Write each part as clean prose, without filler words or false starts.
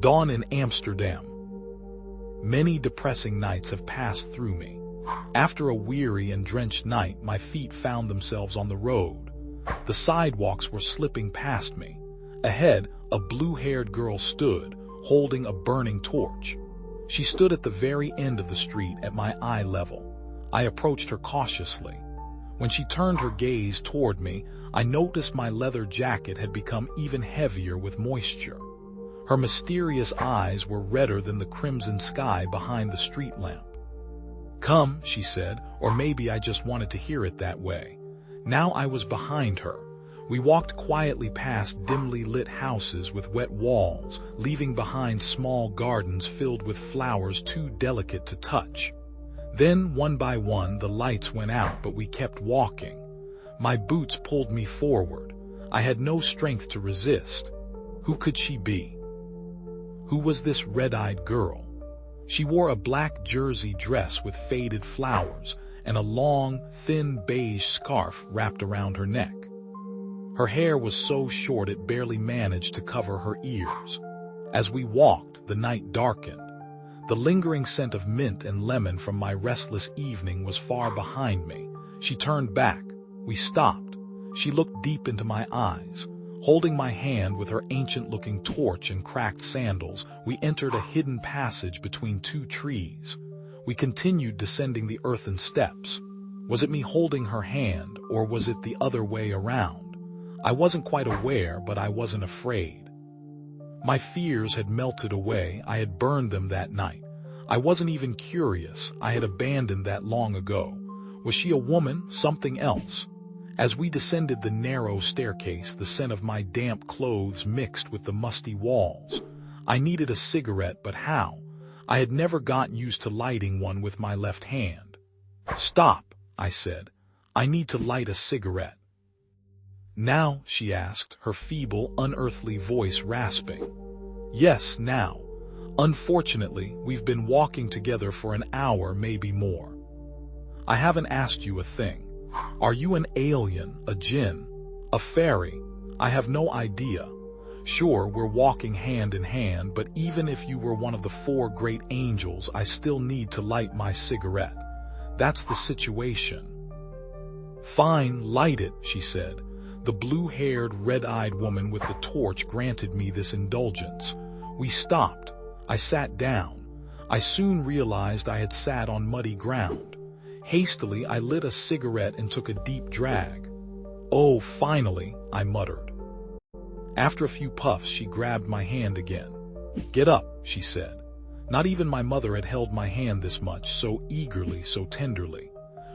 Dawn in Amsterdam. Many depressing nights have passed through me. After a weary and drenched night, my feet found themselves on the road. The sidewalks were slipping past me. Ahead, a blue-haired girl stood, holding a burning torch. She stood at the very end of the street at my eye level. I approached her cautiously. When she turned her gaze toward me, I noticed my leather jacket had become even heavier with moisture. Her mysterious eyes were redder than the crimson sky behind the street lamp. "Come," she said, or maybe I just wanted to hear it that way. Now I was behind her. We walked quietly past dimly lit houses with wet walls, leaving behind small gardens filled with flowers too delicate to touch. Then, one by one, the lights went out, but we kept walking. My boots pulled me forward. I had no strength to resist. Who could she be? Who was this red-eyed girl? She wore a black jersey dress with faded flowers and a long, thin beige scarf wrapped around her neck. Her hair was so short it barely managed to cover her ears. As we walked, the night darkened. The lingering scent of mint and lemon from my restless evening was far behind me. She turned back. We stopped. She looked deep into my eyes. Holding my hand with her ancient-looking torch and cracked sandals, we entered a hidden passage between two trees. We continued descending the earthen steps. Was it me holding her hand, or was it the other way around? I wasn't quite aware, but I wasn't afraid. My fears had melted away. I had burned them that night. I wasn't even curious. I had abandoned that long ago. Was she a woman, something else? As we descended the narrow staircase, the scent of my damp clothes mixed with the musty walls. I needed a cigarette, but how? I had never gotten used to lighting one with my left hand. "Stop," I said. "I need to light a cigarette." "Now?" she asked, her feeble, unearthly voice rasping. "Yes, now. Unfortunately, we've been walking together for an hour, maybe more. I haven't asked you a thing. Are you an alien, a jinn, a fairy? I have no idea. Sure, we're walking hand in hand, but even if you were one of the four great angels, I still need to light my cigarette. That's the situation." "Fine, light it," she said. The blue-haired, red-eyed woman with the torch granted me this indulgence. We stopped. I sat down. I soon realized I had sat on muddy ground. Hastily, I lit a cigarette and took a deep drag. "Oh, finally," I muttered. After a few puffs, she grabbed my hand again. "Get up," she said. Not even my mother had held my hand this much, so eagerly, so tenderly.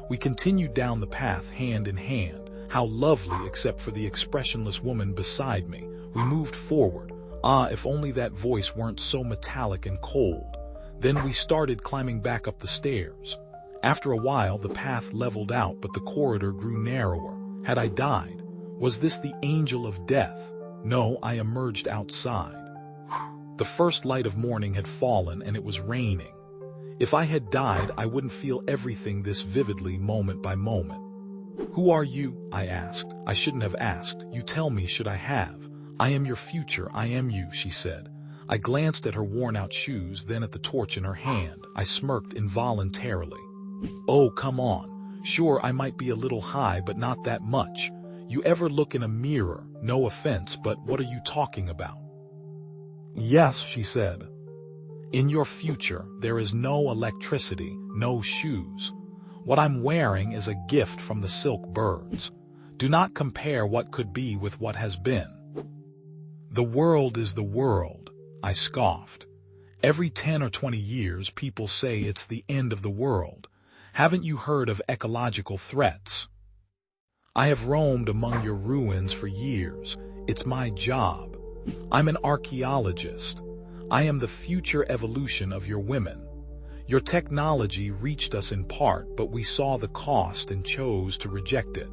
We continued down the path, hand in hand. How lovely, except for the expressionless woman beside me. We moved forward. If only that voice weren't so metallic and cold. Then we started climbing back up the stairs. After a while, the path leveled out, but the corridor grew narrower. Had I died? Was this the angel of death? No, I emerged outside. The first light of morning had fallen, and it was raining. If I had died, I wouldn't feel everything this vividly, moment by moment. "Who are you?" I asked. I shouldn't have asked. "You tell me, should I have?" "I am your future. I am you," she said. I glanced at her worn-out shoes, then at the torch in her hand. I smirked involuntarily. "Oh, come on. Sure, I might be a little high, but not that much. You ever look in a mirror? No offense, but what are you talking about?" "Yes," she said. "In your future, there is no electricity, no shoes. What I'm wearing is a gift from the silk birds. Do not compare what could be with what has been." "The world is the world," I scoffed. "Every 10 or 20 years, people say it's the end of the world. Haven't you heard of ecological threats? I have roamed among your ruins for years. It's my job. I'm an archaeologist. I am the future evolution of your women. Your technology reached us in part, but we saw the cost and chose to reject it.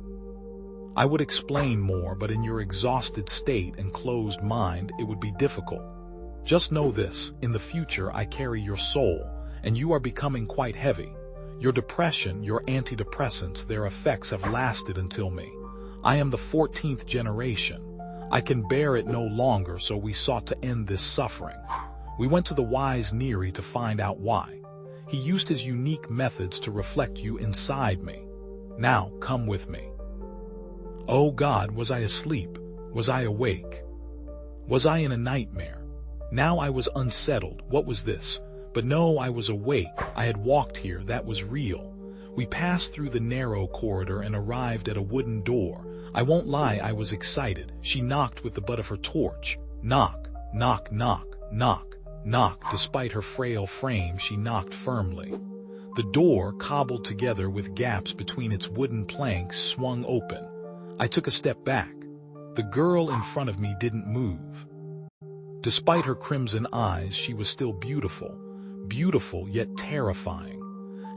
I would explain more, but in your exhausted state and closed mind, it would be difficult. Just know this, in the future I carry your soul, and you are becoming quite heavy. Your depression, your antidepressants, their effects have lasted until me. I am the 14th generation. I can bear it no longer, so we sought to end this suffering. We went to the wise Neri to find out why. He used his unique methods to reflect you inside me. Now, come with me. Oh God, was I asleep? Was I awake? Was I in a nightmare? Now I was unsettled. What was this? But no, I was awake. I had walked here. That was real. We passed through the narrow corridor and arrived at a wooden door. I won't lie, I was excited. She knocked with the butt of her torch. Knock, knock, knock, knock, knock. Despite her frail frame, she knocked firmly. The door, cobbled together with gaps between its wooden planks, swung open. I took a step back. The girl in front of me didn't move. Despite her crimson eyes, she was still beautiful. Beautiful, yet terrifying.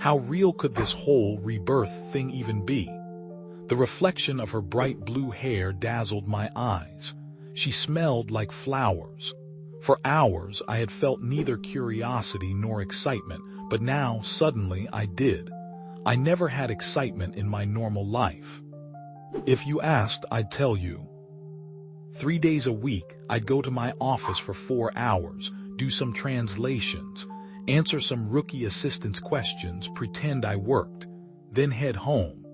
How real could this whole rebirth thing even be? The reflection of her bright blue hair dazzled my eyes. She smelled like flowers. For hours, I had felt neither curiosity nor excitement, but now, suddenly, I did. I never had excitement in my normal life. If you asked, I'd tell you. 3 days a week, I'd go to my office for 4 hours, do some translations, answer some rookie assistant's questions, pretend I worked, then head home.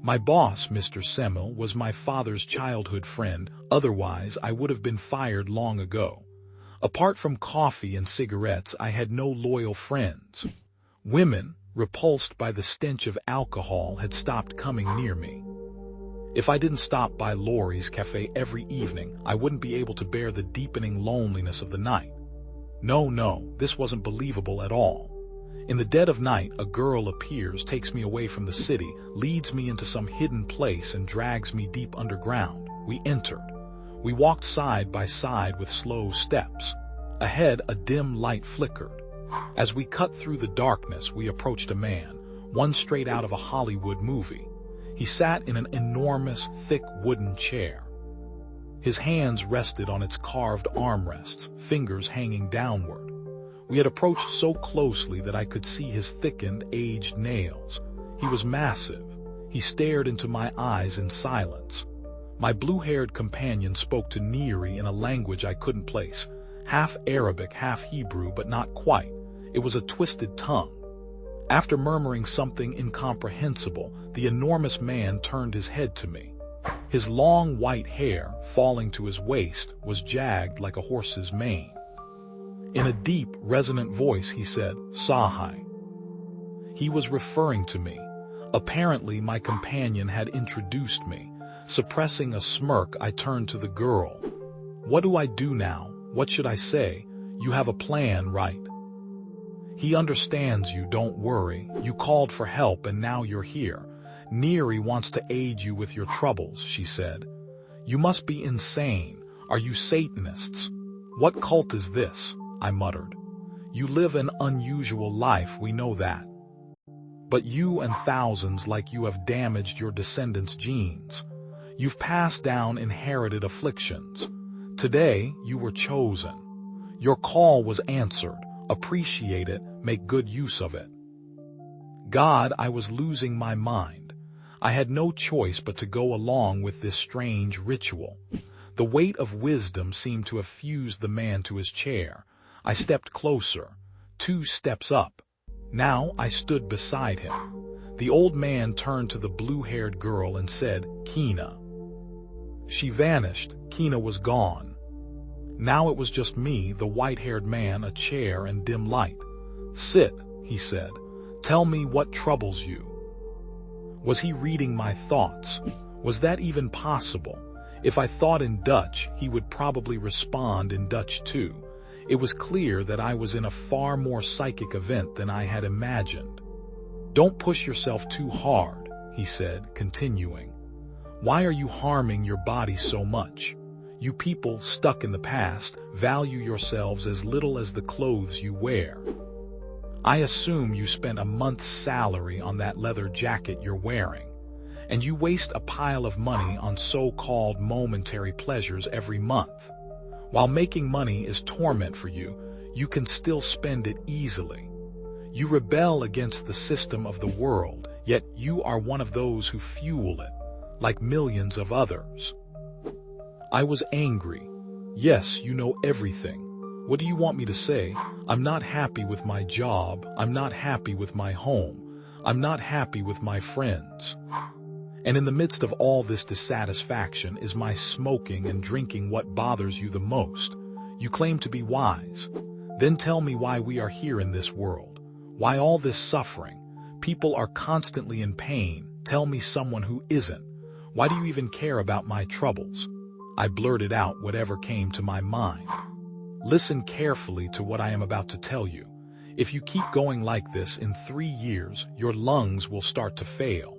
My boss, Mr. Semmel, was my father's childhood friend, otherwise I would have been fired long ago. Apart from coffee and cigarettes, I had no loyal friends. Women, repulsed by the stench of alcohol, had stopped coming near me. If I didn't stop by Laurie's cafe every evening, I wouldn't be able to bear the deepening loneliness of the night. No, this wasn't believable at all. In the dead of night, a girl appears, takes me away from the city, leads me into some hidden place and drags me deep underground. We entered. We walked side by side with slow steps. Ahead, a dim light flickered. As we cut through the darkness, we approached a man, one straight out of a Hollywood movie. He sat in an enormous, thick wooden chair. His hands rested on its carved armrests, fingers hanging downward. We had approached so closely that I could see his thickened, aged nails. He was massive. He stared into my eyes in silence. My blue-haired companion spoke to Neri in a language I couldn't place, half Arabic, half Hebrew, but not quite. It was a twisted tongue. After murmuring something incomprehensible, the enormous man turned his head to me. His long white hair, falling to his waist, was jagged like a horse's mane. In a deep, resonant voice, he said, "Sahai." He was referring to me. Apparently, my companion had introduced me. Suppressing a smirk, I turned to the girl. "What do I do now? What should I say? You have a plan, right?" "He understands you, don't worry. You called for help and now you're here. Neri wants to aid you with your troubles," she said. "You must be insane. Are you Satanists?" "What cult is this?" I muttered. "You live an unusual life, we know that. But you and thousands like you have damaged your descendants' genes. You've passed down inherited afflictions. Today, you were chosen. Your call was answered. Appreciate it, make good use of it." God, I was losing my mind. I had no choice but to go along with this strange ritual. The weight of wisdom seemed to have fused the man to his chair. I stepped closer, 2 steps up. Now I stood beside him. The old man turned to the blue-haired girl and said, "Kina." She vanished. Kina was gone. Now it was just me, the white-haired man, a chair, and dim light. "Sit," he said. "Tell me what troubles you." Was he reading my thoughts? Was that even possible? If I thought in Dutch, he would probably respond in Dutch too. It was clear that I was in a far more psychic event than I had imagined. "Don't push yourself too hard," he said, continuing. "Why are you harming your body so much? You people stuck in the past value yourselves as little as the clothes you wear. I assume you spent a month's salary on that leather jacket you're wearing, and you waste a pile of money on so-called momentary pleasures every month. While making money is torment for you, you can still spend it easily. You rebel against the system of the world, yet you are one of those who fuel it, like millions of others." I was angry. "Yes, you know everything. What do you want me to say? I'm not happy with my job. I'm not happy with my home. I'm not happy with my friends. And in the midst of all this dissatisfaction is my smoking and drinking what bothers you the most. You claim to be wise. Then tell me why we are here in this world. Why all this suffering? People are constantly in pain. Tell me someone who isn't. Why do you even care about my troubles? I blurted out whatever came to my mind. Listen carefully to what I am about to tell you. If you keep going like this, in 3 years, your lungs will start to fail.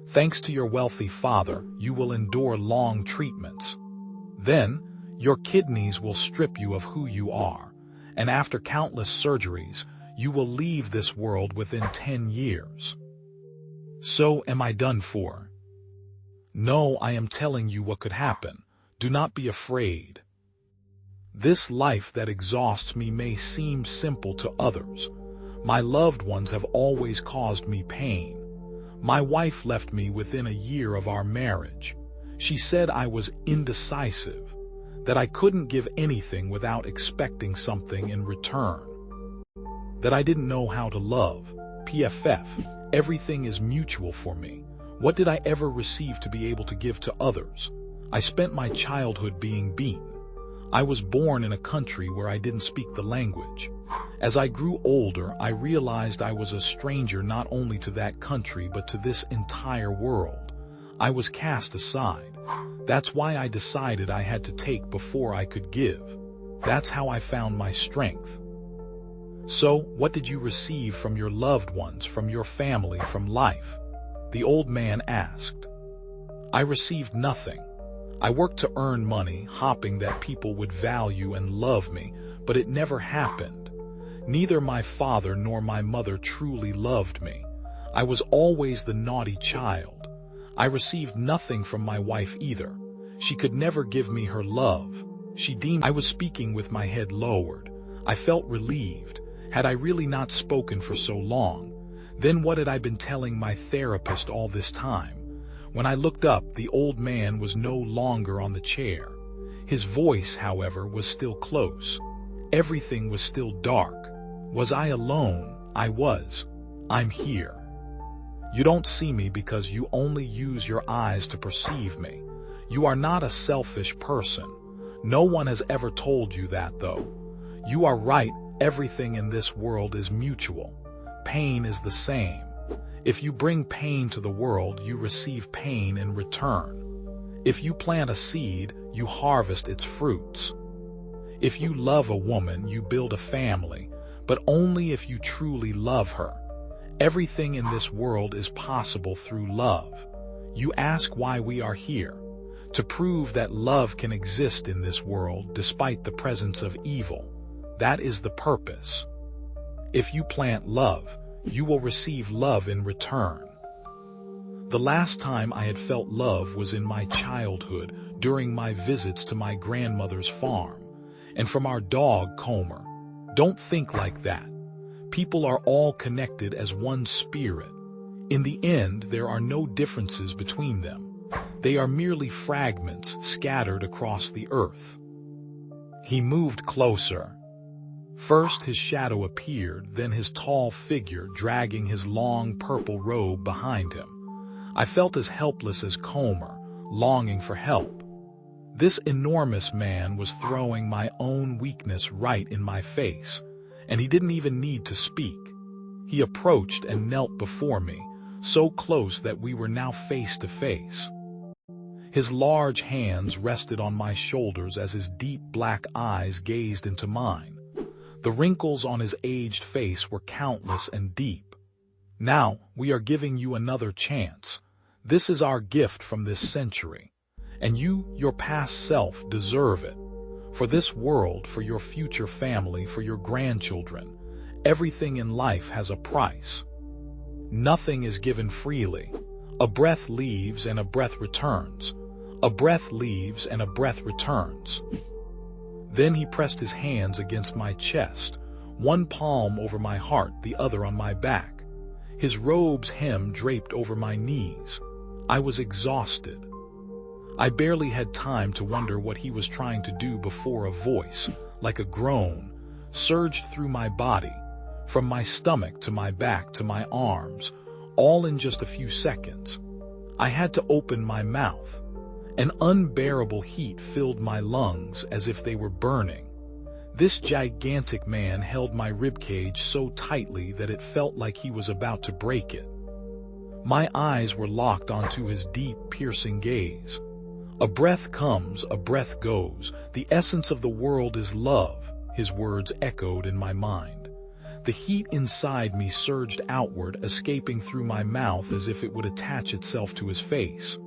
Thanks to your wealthy father, you will endure long treatments. Then, your kidneys will strip you of who you are, and after countless surgeries, you will leave this world within 10 years. So, am I done for? No, I am telling you what could happen. Do not be afraid. This life that exhausts me may seem simple to others. My loved ones have always caused me pain. My wife left me within a year of our marriage. She said I was indecisive, that I couldn't give anything without expecting something in return, that I didn't know how to love. PFF, everything is mutual for me. What did I ever receive to be able to give to others? I spent my childhood being beaten. I was born in a country where I didn't speak the language. As I grew older, I realized I was a stranger not only to that country but to this entire world. I was cast aside. That's why I decided I had to take before I could give. That's how I found my strength. So, what did you receive from your loved ones, from your family, from life? The old man asked. I received nothing. I worked to earn money, hoping that people would value and love me, but it never happened. Neither my father nor my mother truly loved me. I was always the naughty child. I received nothing from my wife either. She could never give me her love. She deemed I was speaking with my head lowered. I felt relieved. Had I really not spoken for so long? Then what had I been telling my therapist all this time? When I looked up, the old man was no longer on the chair. His voice, however, was still close. Everything was still dark. Was I alone? I was. I'm here. You don't see me because you only use your eyes to perceive me. You are not a selfish person. No one has ever told you that, though. You are right, everything in this world is mutual. Pain is the same. If you bring pain to the world, you receive pain in return. If you plant a seed, you harvest its fruits. If you love a woman, you build a family, but only if you truly love her. Everything in this world is possible through love. You ask why we are here. To prove that love can exist in this world despite the presence of evil. That is the purpose. If you plant love, you will receive love in return. The last time I had felt love was in my childhood during my visits to my grandmother's farm, and from our dog Comer. Don't think like that. People are all connected as one spirit. In the end, there are no differences between them. They are merely fragments scattered across the earth. He moved closer. First his shadow appeared, then his tall figure dragging his long purple robe behind him. I felt as helpless as Comer, longing for help. This enormous man was throwing my own weakness right in my face, and he didn't even need to speak. He approached and knelt before me, so close that we were now face to face. His large hands rested on my shoulders as his deep black eyes gazed into mine. The wrinkles on his aged face were countless and deep. Now, we are giving you another chance. This is our gift from this century. And you, your past self, deserve it. For this world, for your future family, for your grandchildren. Everything in life has a price. Nothing is given freely. A breath leaves and a breath returns. A breath leaves and a breath returns. Then he pressed his hands against my chest, one palm over my heart, the other on my back. His robe's hem draped over my knees. I was exhausted. I barely had time to wonder what he was trying to do before a voice, like a groan, surged through my body, from my stomach to my back to my arms, all in just a few seconds. I had to open my mouth. An unbearable heat filled my lungs as if they were burning. This gigantic man held my ribcage so tightly that it felt like he was about to break it. My eyes were locked onto his deep, piercing gaze. A breath comes, a breath goes. The essence of the world is love, his words echoed in my mind. The heat inside me surged outward, escaping through my mouth as if it would attach itself to his face.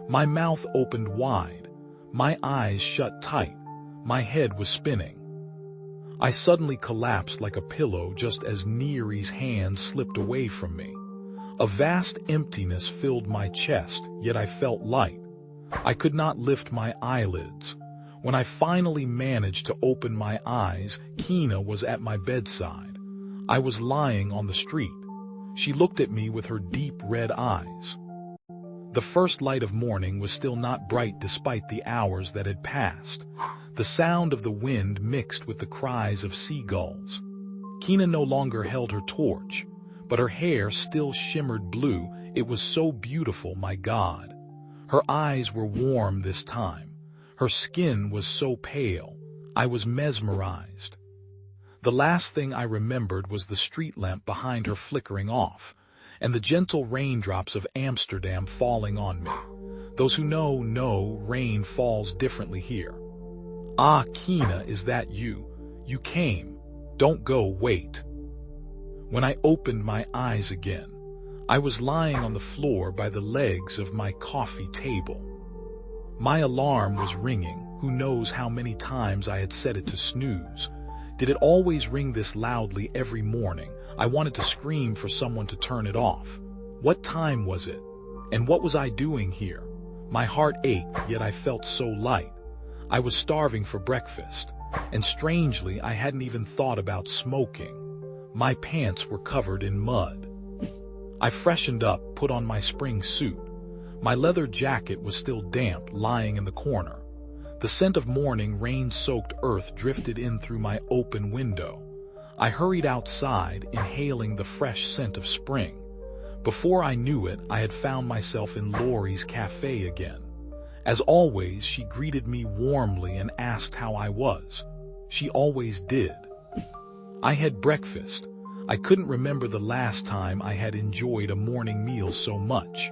My mouth opened wide. My eyes shut tight. My head was spinning. I suddenly collapsed like a pillow just as Neari's hand slipped away from me. A vast emptiness filled my chest, yet I felt light. I could not lift my eyelids. When I finally managed to open my eyes, Kina was at my bedside. I was lying on the street. She looked at me with her deep red eyes. The first light of morning was still not bright despite the hours that had passed. The sound of the wind mixed with the cries of seagulls. Kina no longer held her torch, but her hair still shimmered blue. It was so beautiful, my God. Her eyes were warm this time. Her skin was so pale. I was mesmerized. The last thing I remembered was the street lamp behind her flickering off, and the gentle raindrops of Amsterdam falling on me. Those who know rain falls differently here. Ah, Kina, is that you? You came. Don't go, wait. When I opened my eyes again, I was lying on the floor by the legs of my coffee table. My alarm was ringing. Who knows how many times I had set it to snooze. Did it always ring this loudly every morning? I wanted to scream for someone to turn it off. What time was it? And what was I doing here? My heart ached, yet I felt so light. I was starving for breakfast, and strangely, I hadn't even thought about smoking. My pants were covered in mud. I freshened up, put on my spring suit. My leather jacket was still damp, lying in the corner. The scent of morning rain-soaked earth drifted in through my open window. I hurried outside, inhaling the fresh scent of spring. Before I knew it, I had found myself in Laurie's cafe again. As always, she greeted me warmly and asked how I was. She always did. I had breakfast. I couldn't remember the last time I had enjoyed a morning meal so much.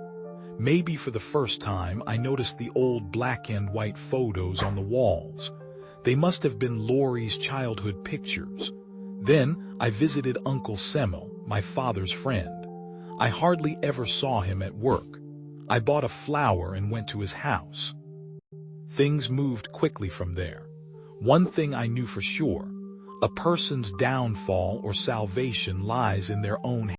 Maybe for the first time, I noticed the old black and white photos on the walls. They must have been Laurie's childhood pictures. Then I visited Uncle Semel, my father's friend. I hardly ever saw him at work. I bought a flower and went to his house. Things moved quickly from there. One thing I knew for sure: a person's downfall or salvation lies in their own hands.